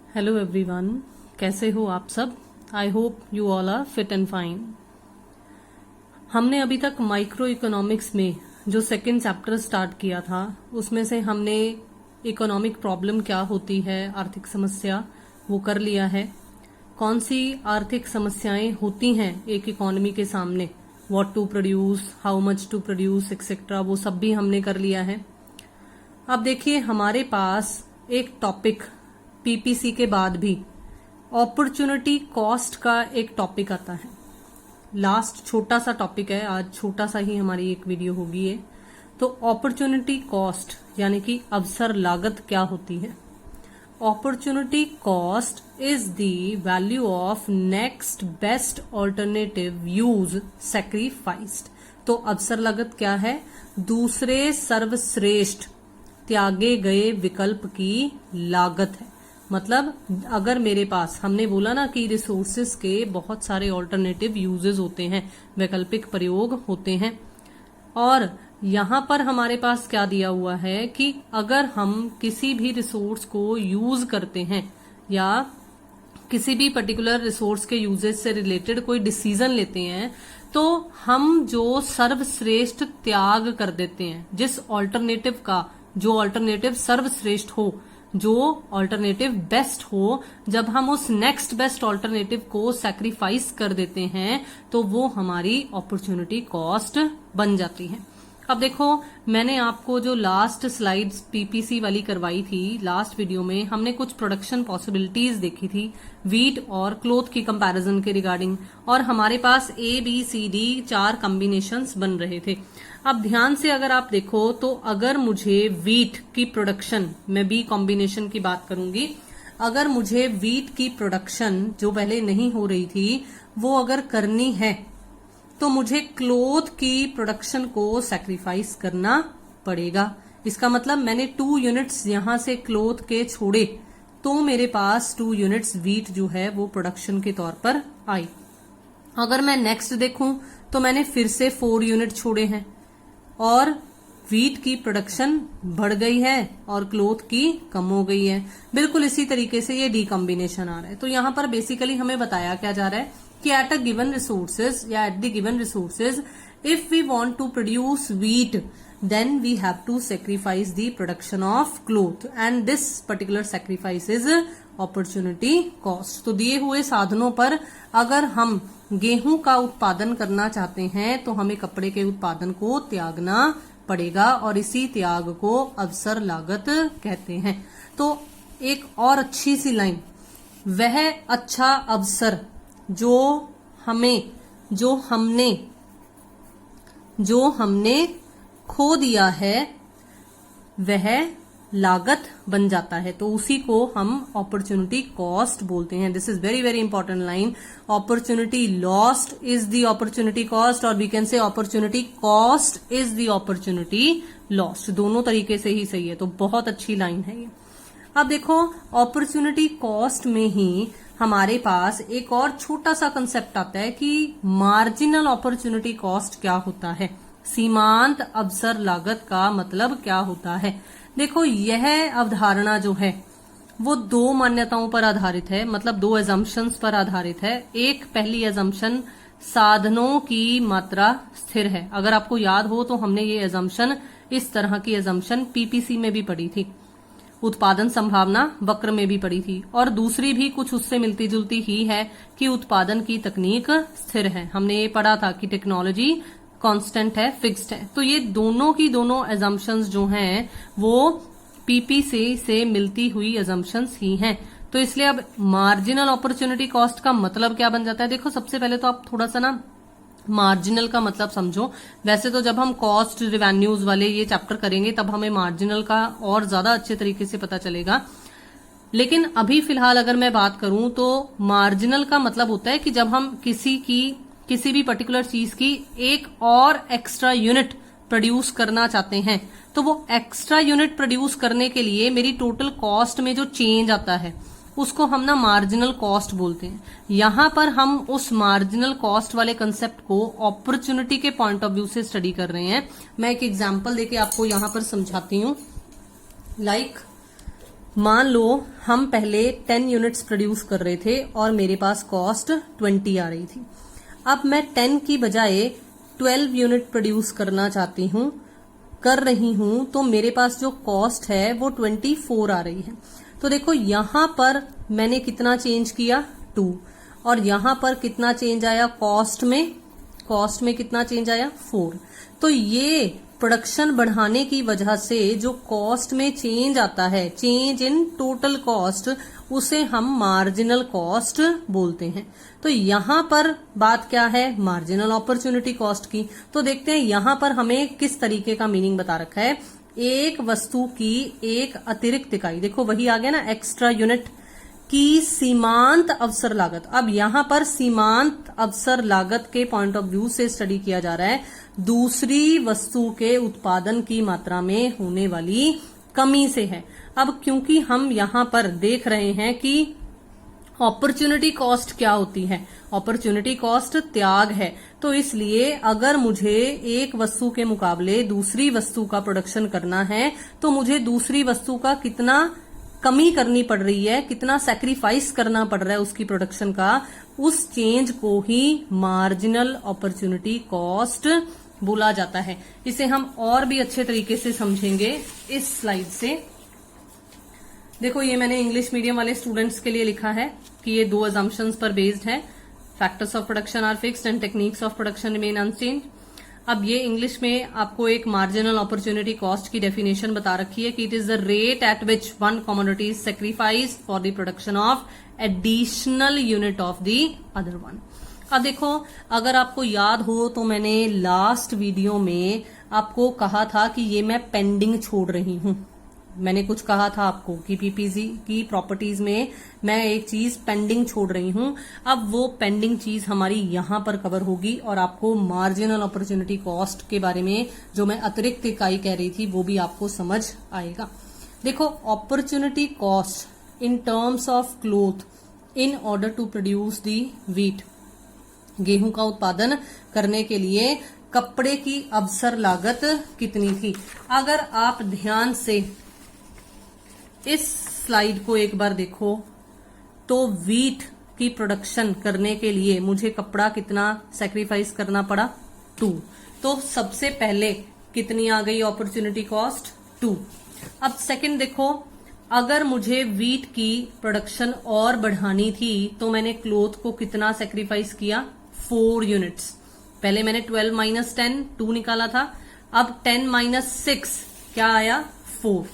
Hello everyone, कैसे हो आप सब। I hope you all are fit and fine. हमने अभी तक माइक्रो इकोनॉमिक्स में जो सेकंड चैप्टर स्टार्ट किया था उसमें से हमने इकोनॉमिक प्रॉब्लम क्या होती है, आर्थिक समस्या, वो कर लिया है। कौन सी आर्थिक समस्याएं होती हैं एक इकोनॉमी के सामने, what to produce, how much to produce etcetera, वो सब भी हमने कर लिया है। अब देखिए हमारे पास एक टॉपिक पीपीसी के बाद भी अपॉर्चुनिटी कॉस्ट का एक टॉपिक आता है। लास्ट छोटा सा टॉपिक है, आज छोटा सा ही हमारी एक वीडियो होगी ये। तो अपॉर्चुनिटी कॉस्ट यानी कि अवसर लागत क्या होती है। Opportunity cost is the value of next best alternative use sacrificed. तो अवसर लागत क्या है? दूसरे सर्वश्रेष्ठ त्यागे गए विकल्प की लागत है। मतलब अगर मेरे पास, हमने बोला ना कि रिसोर्सेस के बहुत सारे ऑल्टरनेटिव यूजेस होते हैं, वैकल्पिक प्रयोग होते हैं, और यहाँ पर हमारे पास क्या दिया हुआ है कि अगर हम किसी भी रिसोर्स को यूज करते हैं या किसी भी पर्टिकुलर रिसोर्स के यूजेस से रिलेटेड कोई डिसीजन लेते हैं, तो हम जो सर्वश्रेष्ठ त्याग कर देते हैं, जिस ऑल्टरनेटिव का, जो ऑल्टरनेटिव सर्वश्रेष्ठ हो, जो ऑल्टरनेटिव बेस्ट हो, जब हम उस नेक्स्ट बेस्ट ऑल्टरनेटिव को सैक्रिफाइस कर देते हैं तो वो हमारी अपॉर्चुनिटी कॉस्ट बन जाती है। अब देखो, मैंने आपको जो लास्ट स्लाइड्स पीपीसी वाली करवाई थी, लास्ट वीडियो में हमने कुछ प्रोडक्शन पॉसिबिलिटीज देखी थी वीट और क्लोथ की कंपैरिजन के रिगार्डिंग, और हमारे पास A B C D 4 combinations बन रहे थे। अब ध्यान से अगर आप देखो तो अगर मुझे वीट की प्रोडक्शन, मैं बी कॉम्बिनेशन की बात करूंगी, अगर मुझे वीट की प्रोडक्शन जो पहले नहीं हो रही थी वो अगर करनी है तो मुझे क्लोथ की प्रोडक्शन को सैक्रिफाइस करना पड़ेगा। इसका मतलब मैंने 2 यूनिट्स यहां से क्लोथ के छोड़े तो मेरे पास 2 यूनिट्स वीट जो है वो प्रोडक्शन के तौर पर आई। अगर मैं नेक्स्ट देखूं तो मैंने फिर से 4 यूनिट छोड़े हैं और वीट की प्रोडक्शन बढ़ गई है और क्लोथ की कम हो गई है। बिल्कुल इसी तरीके से ये डी कॉम्बिनेशन आ रहा है। तो यहाँ पर बेसिकली हमें बताया क्या जा रहा है कि एट अ गिवन रिसोर्सेज या at the given resources if we want to produce wheat then we have to sacrifice the production of cloth and this particular sacrifice is opportunity cost. तो दिए हुए साधनों पर अगर हम गेहूं का उत्पादन करना चाहते हैं तो हमें कपड़े के उत्पादन को त्यागना पड़ेगा और इसी त्याग को अवसर लागत कहते हैं। तो एक और अच्छी सी लाइन, वह अच्छा अवसर जो हमने खो दिया है वह लागत बन जाता है, तो उसी को हम अपॉर्चुनिटी कॉस्ट बोलते हैं। This is very very important line. Opportunity lost is the opportunity cost और we can say opportunity cost is the opportunity lost. दोनों तरीके से ही सही है, तो बहुत अच्छी लाइन है ये। अब देखो, अपॉर्चुनिटी कॉस्ट में ही हमारे पास एक और छोटा सा कंसेप्ट आता है कि मार्जिनल अपॉर्चुनिटी कॉस्ट क्या होता है, सीमांत अवसर लागत का मतलब क्या होता है। देखो, यह अवधारणा जो है वो 2 मान्यताओं पर आधारित है, मतलब 2 एजम्पशंस पर आधारित है। एक पहली एजम्पशन, साधनों की मात्रा स्थिर है। अगर आपको याद हो तो हमने ये एजम्पशन, इस तरह की एजम्पशन पीपीसी में भी पढ़ी थी, उत्पादन संभावना वक्र में भी पड़ी थी, और दूसरी भी कुछ उससे मिलती जुलती ही है कि उत्पादन की तकनीक स्थिर है। हमने ये पढ़ा था कि टेक्नोलॉजी कांस्टेंट है, फिक्स्ड है। तो ये दोनों की दोनों एजम्पशंस जो हैं वो पीपीसी से मिलती हुई एजम्पशंस ही हैं। तो इसलिए अब मार्जिनल अपॉर्चुनिटी कॉस्ट का मतलब क्या बन जाता है। देखो, सबसे पहले तो आप थोड़ा सा ना मार्जिनल का मतलब समझो। वैसे तो जब हम कॉस्ट रिवेन्यूज वाले ये चैप्टर करेंगे तब हमें मार्जिनल का और ज्यादा अच्छे तरीके से पता चलेगा, लेकिन अभी फिलहाल अगर मैं बात करूं तो मार्जिनल का मतलब होता है कि जब हम किसी भी पर्टिकुलर चीज की एक और एक्स्ट्रा यूनिट प्रोड्यूस करना चाहते हैं, तो वो एक्स्ट्रा यूनिट प्रोड्यूस करने के लिए मेरी टोटल कॉस्ट में जो चेंज आता है उसको हम ना मार्जिनल कॉस्ट बोलते हैं। यहां पर हम उस मार्जिनल कॉस्ट वाले कंसेप्ट को अपॉर्चुनिटी के पॉइंट ऑफ व्यू से स्टडी कर रहे हैं। मैं एक एग्जांपल देके आपको यहां पर समझाती हूं। लाइक मान लो हम पहले 10 यूनिट्स प्रोड्यूस कर रहे थे और मेरे पास कॉस्ट 20 आ रही थी। अब मैं 10 की बजाय 12 यूनिट प्रोड्यूस करना चाहती हूँ, कर रही हूं, तो मेरे पास जो कॉस्ट है वो 24 आ रही है। तो देखो यहां पर मैंने कितना चेंज किया, 2, और यहां पर कितना चेंज आया कॉस्ट में कितना चेंज आया, 4। तो ये प्रोडक्शन बढ़ाने की वजह से जो कॉस्ट में चेंज आता है, चेंज इन टोटल कॉस्ट, उसे हम मार्जिनल कॉस्ट बोलते हैं। तो यहां पर बात क्या है, मार्जिनल अपॉर्चुनिटी कॉस्ट की। तो देखते हैं यहां पर हमें किस तरीके का मीनिंग बता रखा है। एक वस्तु की एक अतिरिक्त इकाई, देखो वही आ गया ना, एक्स्ट्रा यूनिट की सीमांत अवसर लागत। अब यहां पर सीमांत अवसर लागत के पॉइंट ऑफ व्यू से स्टडी किया जा रहा है दूसरी वस्तु के उत्पादन की मात्रा में होने वाली कमी से है। अब क्योंकि हम यहां पर देख रहे हैं कि अपॉर्चुनिटी कॉस्ट क्या होती है, अपॉर्चुनिटी कॉस्ट त्याग है, तो इसलिए अगर मुझे एक वस्तु के मुकाबले दूसरी वस्तु का प्रोडक्शन करना है तो मुझे दूसरी वस्तु का कितना कमी करनी पड़ रही है, कितना सैक्रिफाइस करना पड़ रहा है उसकी प्रोडक्शन का, उस चेंज को ही मार्जिनल अपॉर्चुनिटी कॉस्ट बोला जाता है। इसे हम और भी अच्छे तरीके से समझेंगे इस स्लाइड से। देखो ये मैंने इंग्लिश मीडियम वाले स्टूडेंट्स के लिए लिखा है कि ये 2 अजम्पशंस पर बेस्ड है। Factors of production are fixed and techniques of production remain unchanged. अब ये इंग्लिश में आपको एक मार्जिनल अपॉर्चुनिटी कॉस्ट की डेफिनेशन बता रखी है कि it is the rate at which one commodity is sacrificed for the production of additional unit of the other one. अब देखो अगर आपको याद हो तो मैंने लास्ट वीडियो में आपको कहा था कि ये मैं पेंडिंग छोड़ रही हूं। मैंने कुछ कहा था आपको कि पीपीजी की प्रॉपर्टीज में मैं एक चीज पेंडिंग छोड़ रही हूं। अब वो पेंडिंग चीज हमारी यहां पर कवर होगी और आपको मार्जिनल अपॉर्चुनिटी कॉस्ट के बारे में जो मैं अतिरिक्त इकाई कह रही थी वो भी आपको समझ आएगा। देखो opportunity cost in terms of cloth in order to produce the wheat, गेहूं का उत्पादन करने के लिए कपड़े की अवसर लागत कितनी थी। अगर आप ध्यान से इस स्लाइड को एक बार देखो तो व्हीट की प्रोडक्शन करने के लिए मुझे कपड़ा कितना सैक्रिफाइस करना पड़ा, 2। तो सबसे पहले कितनी आ गई अपॉर्चुनिटी कॉस्ट, 2। अब सेकंड देखो, अगर मुझे व्हीट की प्रोडक्शन और बढ़ानी थी तो मैंने क्लोथ को कितना सैक्रिफाइस किया, 4 यूनिट्स। पहले मैंने 12 माइनस 10 2 निकाला था, अब 10 माइनस 6 क्या आया, 4।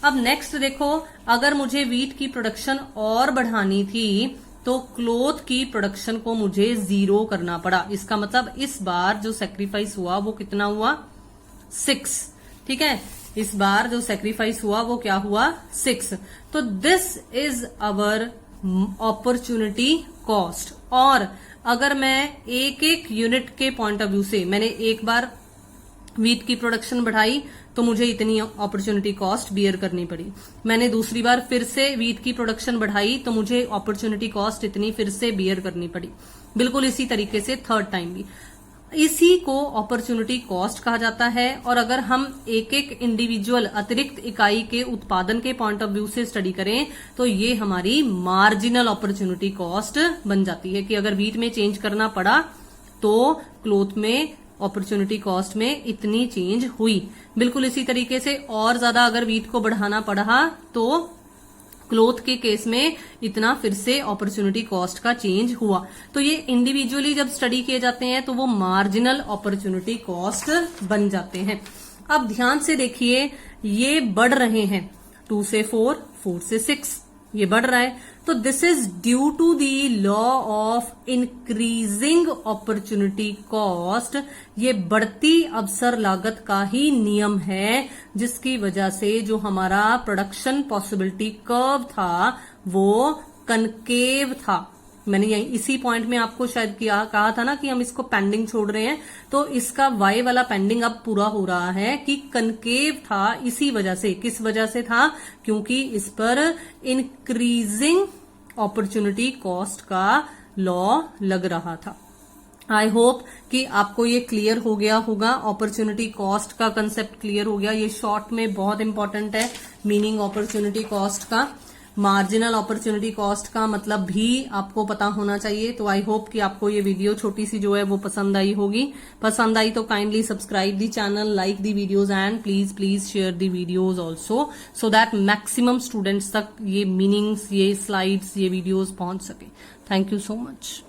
अब नेक्स्ट देखो, अगर मुझे व्हीट की प्रोडक्शन और बढ़ानी थी तो क्लोथ की प्रोडक्शन को मुझे 0 करना पड़ा। इसका मतलब इस बार जो सैक्रिफाइस हुआ वो कितना हुआ, 6। ठीक है, इस बार जो सैक्रिफाइस हुआ वो क्या हुआ, 6। तो this is our opportunity cost. और अगर मैं एक एक यूनिट के पॉइंट ऑफ व्यू से, मैंने एक बार व्हीट की प्रोडक्शन बढ़ाई तो मुझे इतनी अपॉर्चुनिटी कॉस्ट बियर करनी पड़ी, मैंने दूसरी बार फिर से व्हीट की प्रोडक्शन बढ़ाई तो मुझे अपॉर्चुनिटी कॉस्ट इतनी फिर से बियर करनी पड़ी। बिल्कुल इसी तरीके से थर्ड टाइम भी, इसी को अपॉर्चुनिटी कॉस्ट कहा जाता है। और अगर हम एक एक इंडिविजुअल अतिरिक्त इकाई के उत्पादन के पॉइंट ऑफ व्यू से स्टडी करें तो ये हमारी मार्जिनल अपॉर्चुनिटी कॉस्ट बन जाती है कि अगर व्हीट में चेंज करना पड़ा तो क्लोथ में अपॉर्चुनिटी कॉस्ट में इतनी चेंज हुई। बिल्कुल इसी तरीके से और ज्यादा अगर व्हीट को बढ़ाना पड़ा तो क्लोथ के केस में इतना फिर से अपॉर्चुनिटी कॉस्ट का चेंज हुआ। तो ये इंडिविजुअली जब स्टडी किए जाते हैं तो वो मार्जिनल अपॉर्चुनिटी कॉस्ट बन जाते हैं। अब ध्यान से देखिए, ये बढ़ रहे हैं, 2 से 4, 4 से 6, ये बढ़ रहा है। तो this is due to the law of increasing opportunity cost. ये बढ़ती अवसर लागत का ही नियम है जिसकी वजह से जो हमारा प्रोडक्शन पॉसिबिलिटी कर्व था वो कनकेव था। मैंने यही इसी पॉइंट में आपको शायद कहा था ना कि हम इसको पेंडिंग छोड़ रहे हैं, तो इसका वाई वाला पेंडिंग अब पूरा हो रहा है कि कनकेव था। इसी वजह से, किस वजह से था, क्योंकि इस पर इंक्रीजिंग अपॉर्चुनिटी कॉस्ट का लॉ लग रहा था। आई होप कि आपको ये क्लियर हो गया होगा, अपॉर्चुनिटी कॉस्ट का कंसेप्ट क्लियर हो गया। ये शॉर्ट में बहुत इंपॉर्टेंट है, मीनिंग अपॉर्चुनिटी कॉस्ट का। मार्जिनल अपॉर्चुनिटी कॉस्ट का मतलब भी आपको पता होना चाहिए। तो आई होप कि आपको ये वीडियो छोटी सी जो है वो पसंद आई होगी। पसंद आई तो kindly subscribe the channel, like the videos and please share the videos also, so that maximum students तक ये मीनिंग्स, ये स्लाइड्स, ये वीडियोज पहुंच सके। Thank you so much.